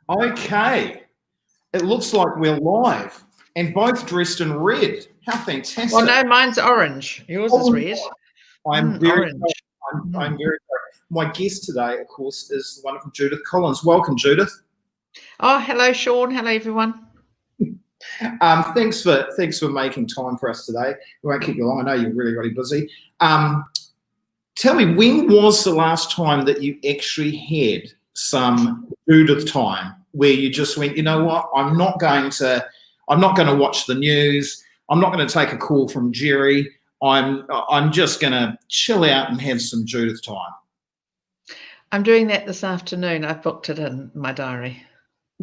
Okay, it looks like we're live and both dressed in red. How fantastic! Well, no, mine's orange. Yours is red. I'm very, orange. I'm very. My guest today, of course, is the wonderful Judith Collins. Welcome, Judith. Oh, hello, Shaun. Hello, everyone. Thanks for making time for us today. We won't keep you long. I know you're really busy. Tell me, when was the last time that you actually had some Judith time where you just went, you know what, I'm not going to watch the news. I'm not going to take a call from Jerry. I'm just going to chill out and have some Judith time. I'm doing that this afternoon. I've booked it in my diary.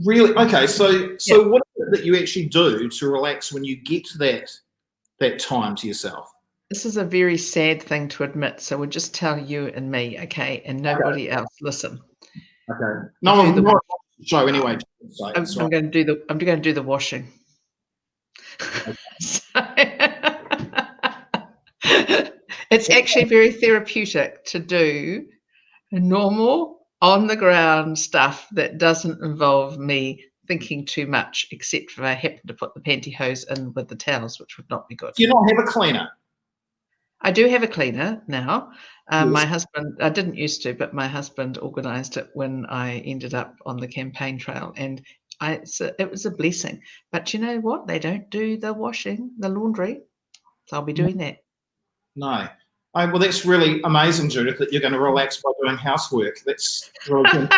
Really? Okay. So what is it that you actually do to relax when you get to that time to yourself? This is a very sad thing to admit, so we'll just tell you and me, okay, and nobody else. Listen. Okay. No one will watch the show anyway. I'm going to do the washing. Okay. It's actually very therapeutic to do normal on the ground stuff that doesn't involve me thinking too much, except if I happen to put the pantyhose in with the towels, which would not be good. Do you not have a cleaner? I do have a cleaner now. Yes. My husband, I didn't used to, but my husband organised it when I ended up on the campaign trail, and it was a blessing. But you know what? They don't do the washing, the laundry, so I'll be doing that. No. Well, that's really amazing, Judith, that you're going to relax by doing housework. That's really good.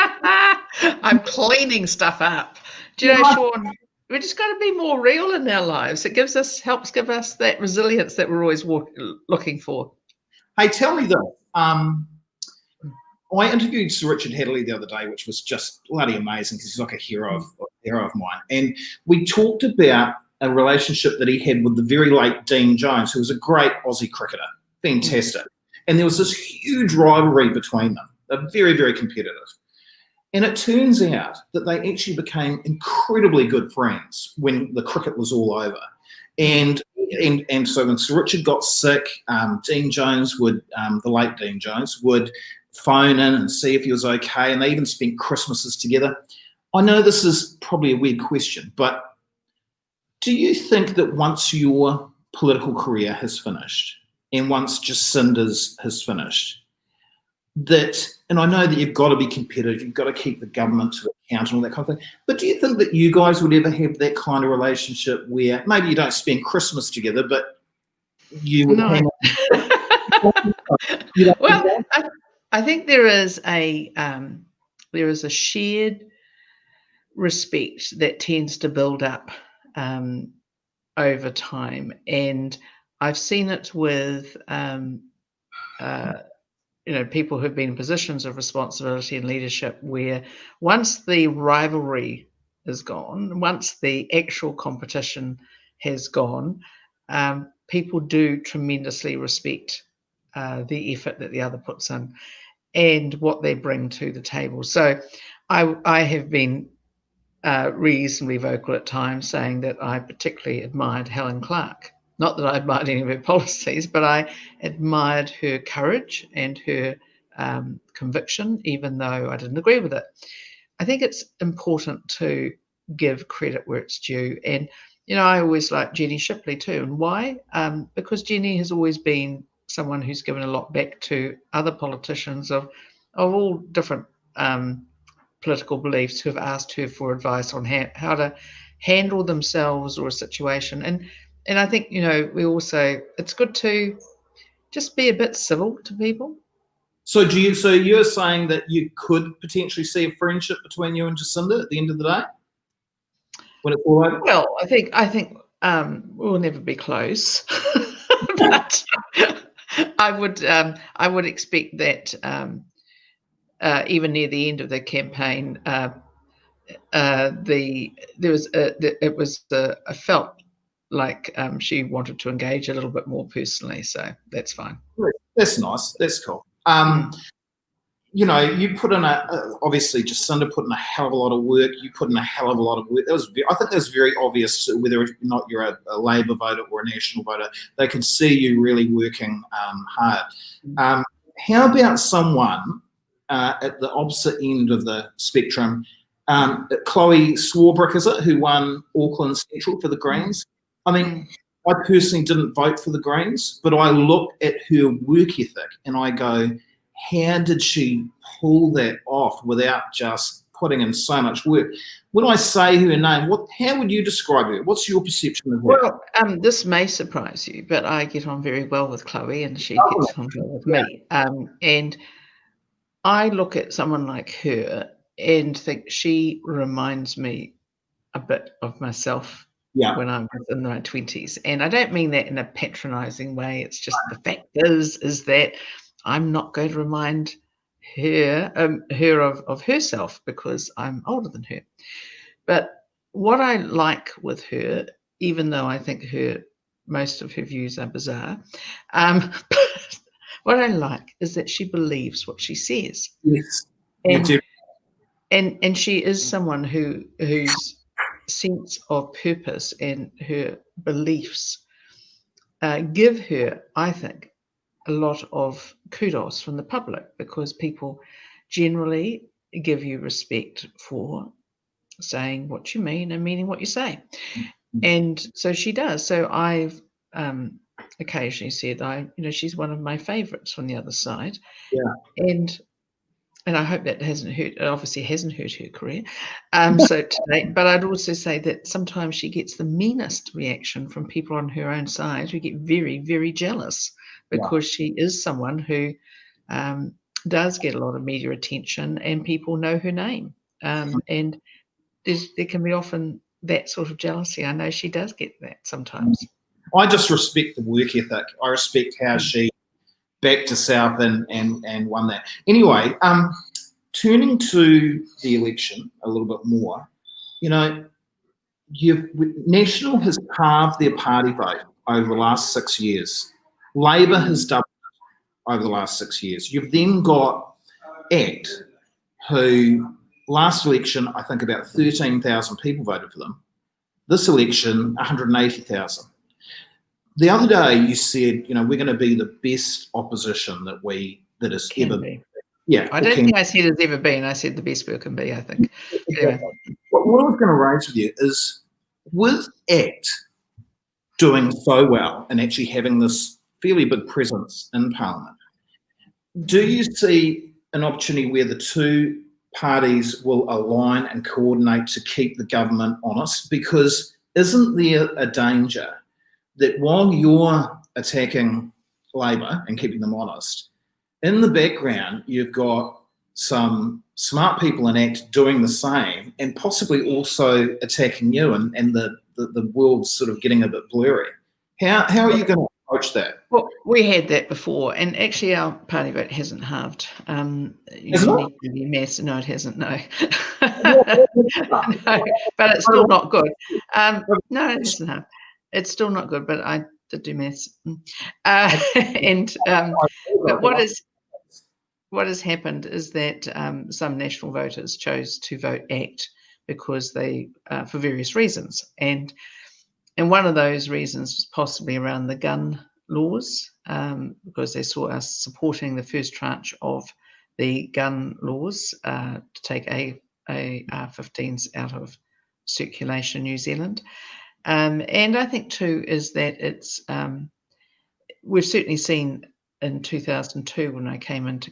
I'm cleaning stuff up. Do you know, Shaun, we just got to be more real in our lives. It helps give us that resilience that we're always looking for. Hey, tell me this. I interviewed Sir Richard Hadley the other day, which was just bloody amazing because he's like a hero of mine. And we talked about a relationship that he had with the very late Dean Jones, who was a great Aussie cricketer. Fantastic. And there was this huge rivalry between them. They're very, very competitive. And it turns out that they actually became incredibly good friends when the cricket was all over. And so when Sir Richard got sick, Dean Jones the late Dean Jones would phone in and see if he was okay. And they even spent Christmases together. I know this is probably a weird question, but do you think that once your political career has finished and once Jacinda's has finished, and I know that you've got to be competitive, you've got to keep the government to account and all that kind of thing, but do you think that you guys would ever have that kind of relationship where maybe you don't spend Christmas together, but you would hang out? Well, I think there is a shared respect that tends to build up over time, and I've seen it with people who've been in positions of responsibility and leadership where once the rivalry is gone, once the actual competition has gone, people do tremendously respect the effort that the other puts in and what they bring to the table. So I have been reasonably vocal at times saying that I particularly admired Helen Clark. Not that I admired any of her policies, but I admired her courage and her conviction, even though I didn't agree with it. I think it's important to give credit where it's due. And, I always like Jenny Shipley too. And why? Because Jenny has always been someone who's given a lot back to other politicians of all different political beliefs who have asked her for advice on how to handle themselves or a situation. And I think, it's good to just be a bit civil to people. So you're saying that you could potentially see a friendship between you and Jacinda at the end of the day? When it's all over? Well, I think we'll never be close. But I would expect that even near the end of the campaign, I felt like she wanted to engage a little bit more personally, so that's fine. That's nice. That's cool. You put in obviously Jacinda put in a hell of a lot of work. You put in a hell of a lot of work. I think that was very obvious, whether or not you're a Labour voter or a National voter. They could see you really working hard. How about someone at the opposite end of the spectrum Chloe Swordbrick, is it, who won Auckland Central for the Greens? I mean, I personally didn't vote for the Greens, but I look at her work ethic and I go, how did she pull that off without just putting in so much work? When I say her name, how would you describe her? What's your perception of her? Well, this may surprise you, but I get on very well with Chloe and she gets on well with me. And I look at someone like her and think she reminds me a bit of myself when I was in my 20s. And I don't mean that in a patronizing way. It's just the fact is that I'm not going to remind her of herself because I'm older than her. But what I like with her, even though I think most of her views are bizarre, what I like is that she believes what she says. Yes. And she is someone whose sense of purpose and her beliefs give her, I think, a lot of kudos from the public because people generally give you respect for saying what you mean and meaning what you say. And so she does. So I've occasionally said, she's one of my favorites from the other side. Yeah. And I hope that obviously hasn't hurt her career. So today, but I'd also say that sometimes she gets the meanest reaction from people on her own side who get very, very jealous because she is someone who does get a lot of media attention and people know her name. And there can be often that sort of jealousy. I know she does get that sometimes. I just respect the work ethic. I respect how she backed to South and won that. Anyway, turning to the election a little bit more, National has halved their party vote over the last 6 years. Labor has doubled over the last 6 years. You've then got ACT, who last election, I think about 13,000 people voted for them. This election, 180,000. The other day you said, we're going to be the best opposition that has ever been. Yeah. I don't think I said it's ever been. I said the best we can be, I think. Yeah. What I was going to raise with you is, with ACT doing so well and actually having this fairly big presence in Parliament, do you see an opportunity where the two parties will align and coordinate to keep the government honest? Because isn't there a danger that while you're attacking Labor and keeping them honest, in the background you've got some smart people in ACT doing the same and possibly also attacking you, and the world's sort of getting a bit blurry? How are you going to approach that? Well, we had that before, and actually our party vote hasn't halved. Isn't it? No, it hasn't, no. No, but it's still not good. No, it hasn't halved. It's still not good, but I did do maths. But what has happened is that some national voters chose to vote ACT because they, for various reasons, and one of those reasons was possibly around the gun laws, because they saw us supporting the first tranche of the gun laws to take AR-15s out of circulation in New Zealand. And I think too is that it's we've certainly seen in 2002 when I came into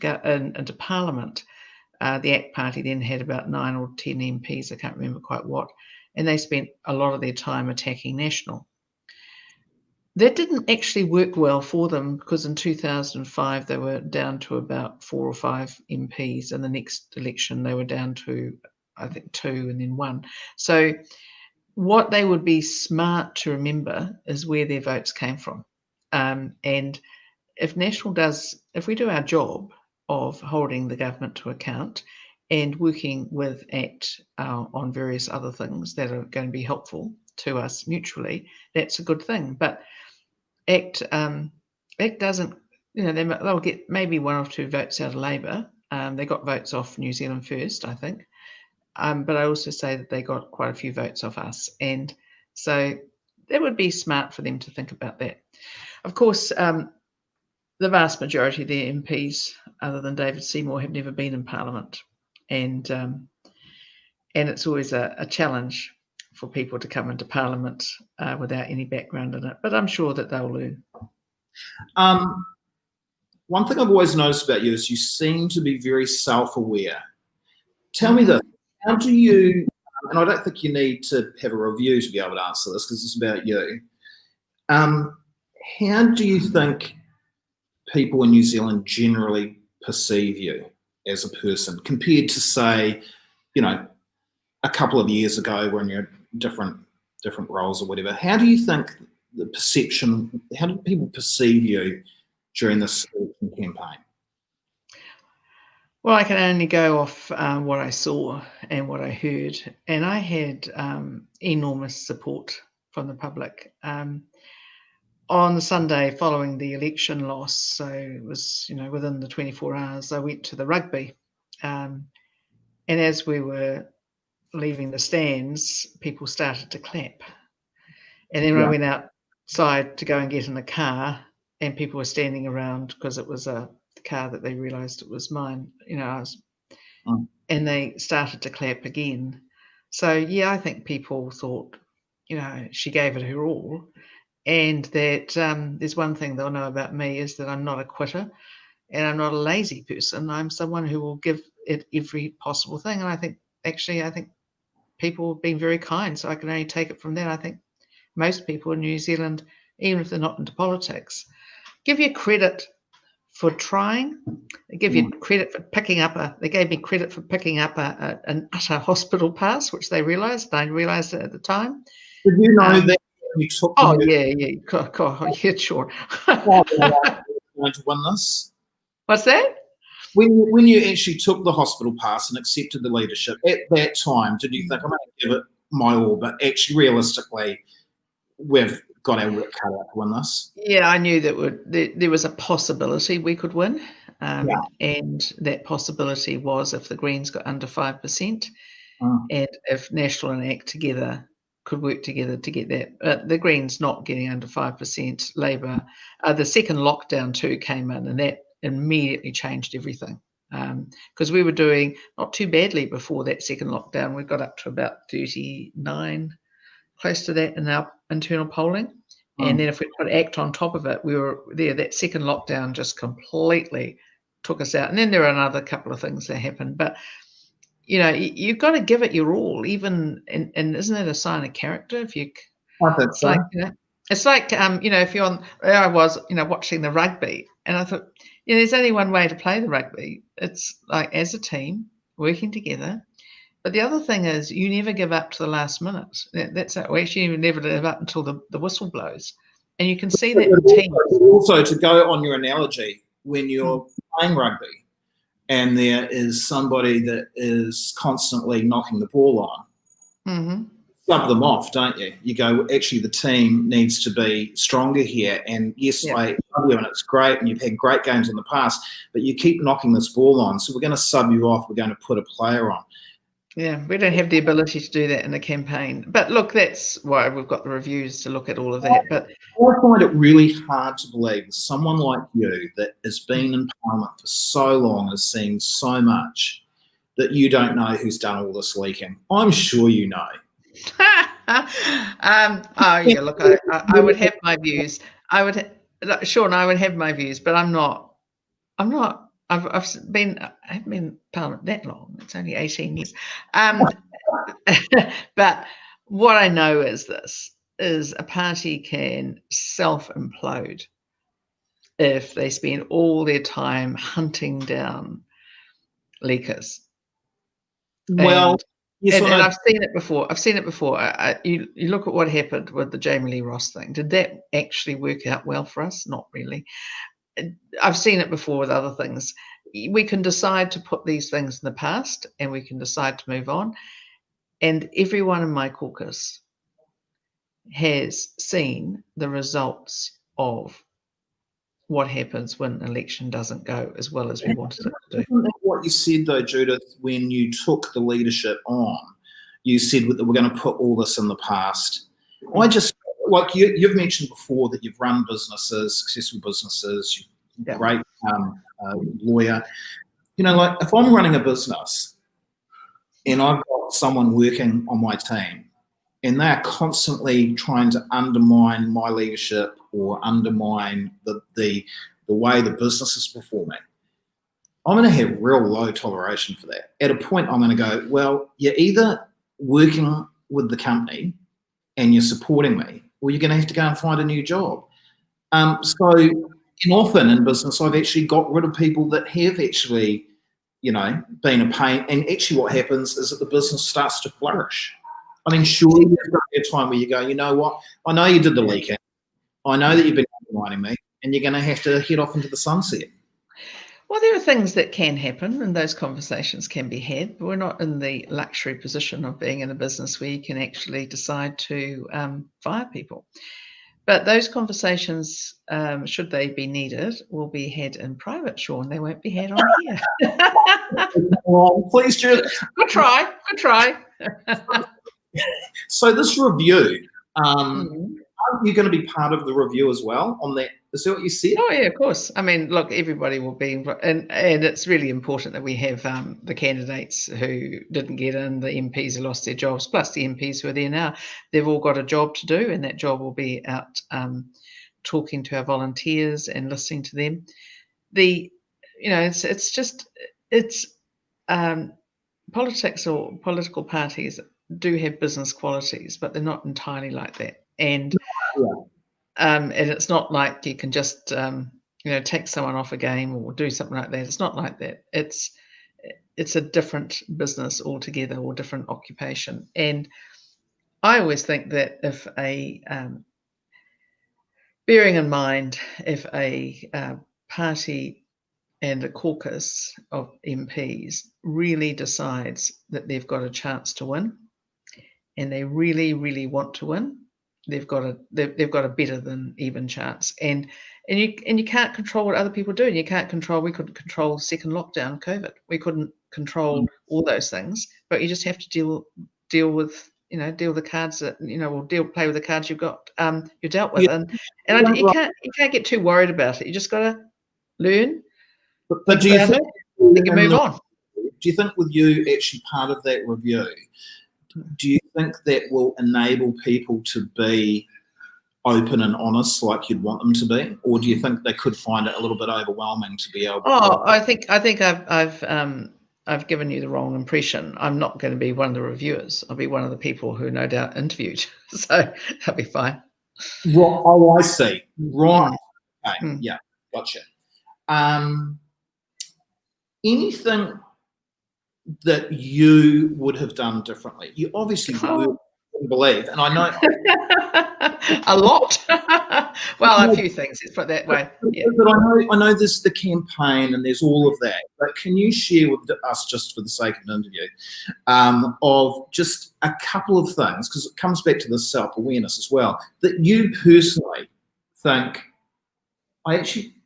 Parliament, the ACT Party then had about 9 or 10 MPs, I can't remember quite what, and they spent a lot of their time attacking National. That didn't actually work well for them because in 2005 they were down to about 4 or 5 MPs, and the next election they were down to, I think, 2 and then 1. So what they would be smart to remember is where their votes came from. And if we do our job of holding the government to account and working with ACT on various other things that are going to be helpful to us mutually, that's a good thing. But ACT doesn't, they'll get maybe 1 or 2 votes out of Labor. They got votes off New Zealand First, I think. But I also say that they got quite a few votes off us. And so it would be smart for them to think about that. Of course, the vast majority of their MPs, other than David Seymour, have never been in Parliament. And and it's always a challenge for people to come into Parliament without any background in it. But I'm sure that they'll learn. One thing I've always noticed about you is you seem to be very self-aware. Tell me this, how do you, and I don't think you need to have a review to be able to answer this because it's about you. How do you think people in New Zealand generally perceive you as a person compared to, say, a couple of years ago when you're different roles or whatever? How do you think the perception, how do people perceive you during this campaign? Well, I can only go off what I saw and what I heard, and I had enormous support from the public. On the Sunday following the election loss, so it was, within the 24 hours, I went to the rugby. And as we were leaving the stands, people started to clap. And then I went outside to go and get in the car, and people were standing around because it was the car that they realised it was mine. And they started to clap again. So, yeah, I think people thought, she gave it her all. And that there's one thing they'll know about me is that I'm not a quitter and I'm not a lazy person. I'm someone who will give it every possible thing. And I think people have been very kind. So I can only take it from that. I think most people in New Zealand, even if they're not into politics, give you credit for trying. They give you credit for picking up they gave me credit for picking up an utter hospital pass, which they realised, and I realised it at the time. Did you know that you took yeah, sure. going to win this? What's that? When you actually took the hospital pass and accepted the leadership, at that time, did you think, I'm going to give it my all, but actually realistically, we've got our work cut out to win this? Yeah, I knew that there was a possibility we could win. And that possibility was if the Greens got under 5% and if National and ACT together could work together to get that. The Greens not getting under 5%, Labour. The second lockdown too came in, and that immediately changed everything. Because we were doing not too badly before that second lockdown. We got up to about 39, close to that in our internal polling. And then if we put ACT on top of it, we were there. That second lockdown just completely took us out. And then there are another couple of things that happened. But, you've got to give it your all, even, and isn't that a sign of character? If you, I think so. It's like, if you're on, there I was, watching the rugby, and I thought, there's only one way to play the rugby. It's like as a team, working together. But the other thing is you never give up to the last minute. That's it. We actually never give up until the whistle blows. And you can see that in teams. Also, to go on your analogy, when you're playing rugby and there is somebody that is constantly knocking the ball on, sub them off, don't you? You go, actually, the team needs to be stronger here. And yes, I love you, and it's great, and you've had great games in the past, but you keep knocking this ball on, so we're going to sub you off. We're going to put a player on. Yeah, we don't have the ability to do that in a campaign. But look, that's why we've got the reviews to look at all of that. But I find it really hard to believe someone like you that has been in Parliament for so long, has seen so much, that you don't know who's done all this leaking. I'm sure you know. Look, I would have my views. Shaun, I would have my views, but I'm not. I haven't been in Parliament that long. It's only 18 years. But what I know is a party can self-implode if they spend all their time hunting down leakers. Well, and I've seen it before. You look at what happened with the Jamie Lee Ross thing. Did that actually work out well for us? Not really. I've seen it before with other things. We can decide to put these things in the past and we can decide to move on. And everyone in my caucus has seen the results of what happens when an election doesn't go as well as we wanted it to do. Isn't that what you said, though, Judith, when you took the leadership on? You said that we're going to put all this in the past. I just, like you've mentioned before that you've run businesses, successful businesses, you're a great lawyer. Like if I'm running a business and I've got someone working on my team, and they're constantly trying to undermine my leadership or undermine the way the business is performing, I'm going to have real low toleration for that. At a point, I'm going to go, well, you're either working with the company and you're supporting me, or you're going to have to go and find a new job. And often in business, I've actually got rid of people that have actually, been a pain. And actually what happens is that the business starts to flourish. I mean, surely there's going to be a time where you go, you know what? I know you did the leaking. I know that you've been undermining me, and you're going to have to head off into the sunset. Well, there are things that can happen, and those conversations can be had, but we're not in the luxury position of being in a business where you can actually decide to fire people. But those conversations, should they be needed, will be had in private, Shaun. They won't be had on here. Well, please, Judith. Good try. Good try. So this review, aren't you going to be part of the review as well on that? Is that what you said? Oh, yeah, of course. I mean, look, everybody will be, and it's really important that we have the candidates who didn't get in, the MPs who lost their jobs, plus the MPs who are there now. They've all got a job to do, and that job will be out talking to our volunteers and listening to them. Politics or political parties do have business qualities, but they're not entirely like that. And it's not like you can just take someone off a game or do something like that. It's not like that. It's a different business altogether, or different occupation. And I always think that if bearing in mind, if a party and a caucus of MPs really decides that they've got a chance to win, and they really, really want to win, they've got a better than even chance. And you can't control what other people do. And you can't control. We couldn't control second lockdown, COVID. We couldn't control all those things. But you just have to deal with the cards that or play with the cards you've got you're dealt with. And you can't get too worried about it. You just got to learn. But do you think you can move on? Do you think with you actually part of that review, do you think that will enable people to be open and honest like you'd want them to be, or do you think they could find it a little bit overwhelming to be able? I think I've given you the wrong impression. I'm not going to be one of the reviewers. I'll be one of the people who no doubt interviewed. So that'll be fine. Right. Oh, I see. Right. Okay. Yeah. Gotcha. Anything that you would have done differently? You obviously wouldn't believe, and I know a lot. Well, a few things. Let's put it that way. Yeah. But I know there's the campaign and there's all of that. But can you share with us, just for the sake of an interview, of just a couple of things, because it comes back to the self-awareness as well, that you personally think, I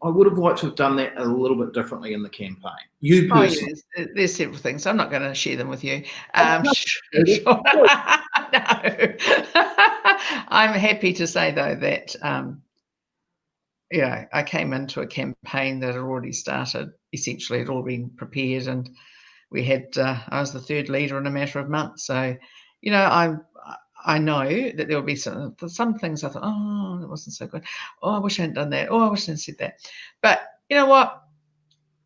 would have liked to have done that a little bit differently in the campaign. You personally. Oh, yeah, there's several things. I'm not going to share them with you. No. I'm happy to say, though, that I came into a campaign that had already started. Essentially, it had all been prepared, and we had. I was the third leader in a matter of months. So, I know that there will be some things I thought, oh, that wasn't so good. Oh, I wish I hadn't done that. Oh, I wish I hadn't said that. But you know what?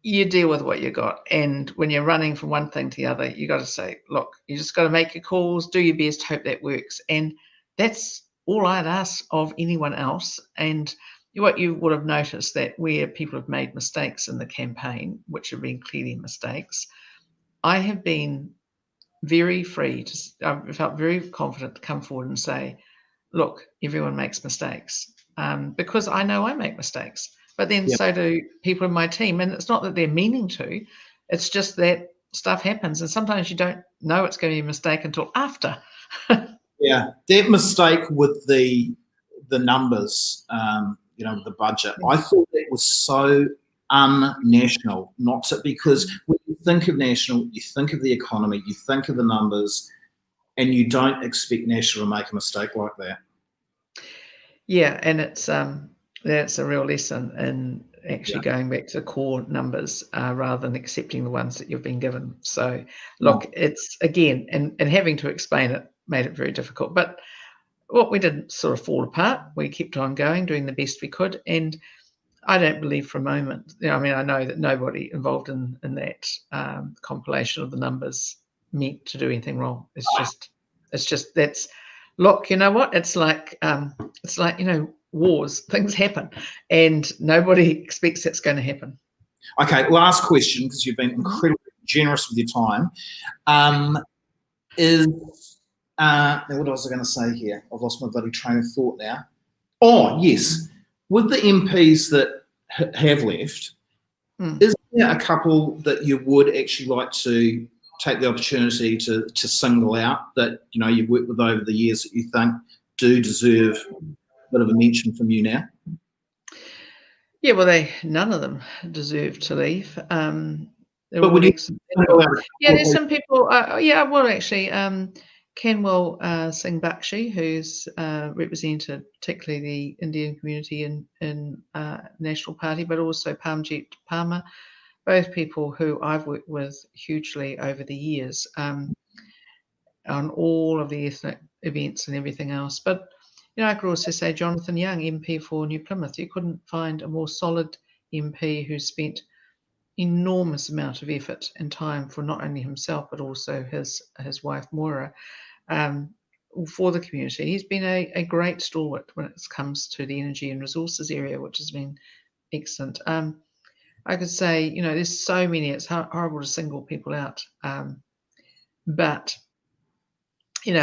You deal with what you got. And when you're running from one thing to the other, you got to say, look, you just got to make your calls, do your best, hope that works. And that's all I'd ask of anyone else. And what you would have noticed, that where people have made mistakes in the campaign, which have been clearly mistakes, I have been very free I felt very confident to come forward and say, look, everyone makes mistakes, because I know I make mistakes, but then so do people in my team. And it's not that they're meaning to, it's just that stuff happens. And sometimes you don't know it's going to be a mistake until after. Yeah, that mistake with the numbers, the budget, I thought that was so un-national, because when you think of national, you think of the economy, you think of the numbers, and you don't expect national to make a mistake like that. Yeah, and that's a real lesson in actually going back to core numbers rather than accepting the ones that you've been given. So, look, it's again, and having to explain it made it very difficult. But what we didn't sort of fall apart. We kept on going, doing the best we could, and I don't believe for a moment. I mean, I know that nobody involved in that compilation of the numbers meant to do anything wrong. It's just that's. Look, you know what? It's like wars. Things happen, and nobody expects that's going to happen. Okay, last question, because you've been incredibly generous with your time. What was I going to say here? I've lost my bloody train of thought now. Oh, yes. With the MPs that have left, is there a couple that you would actually like to take the opportunity to single out that you've worked with over the years that you think do deserve a bit of a mention from you now? Yeah, well, none of them deserve to leave. But would you yeah, there's some people. Yeah, well, actually, Kenwell Singh Bakshi, who's represented particularly the Indian community in National Party, but also Parmjit Parma, both people who I've worked with hugely over the years on all of the ethnic events and everything else. But I could also say Jonathan Young, MP for New Plymouth. You couldn't find a more solid MP who spent enormous amount of effort and time for not only himself but also his wife Moira for the community. He's been a great stalwart when it comes to the energy and resources area, which has been excellent. I could say, there's so many, it's horrible to single people out. But,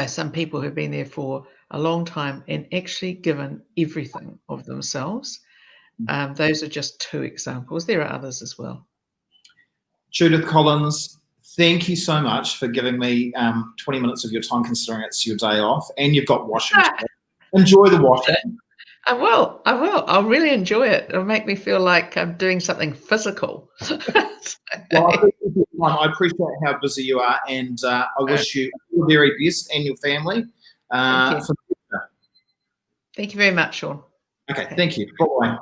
some people who've been there for a long time and actually given everything of themselves. Those are just two examples. There are others as well. Judith Collins, thank you so much for giving me 20 minutes of your time, considering it's your day off and you've got washing. Enjoy the washing. I will. I'll really enjoy it. It'll make me feel like I'm doing something physical. Well, I appreciate how busy you are, and I wish you all the very best and your family. Thank you very much, Shaun. Okay, thank you. Bye-bye.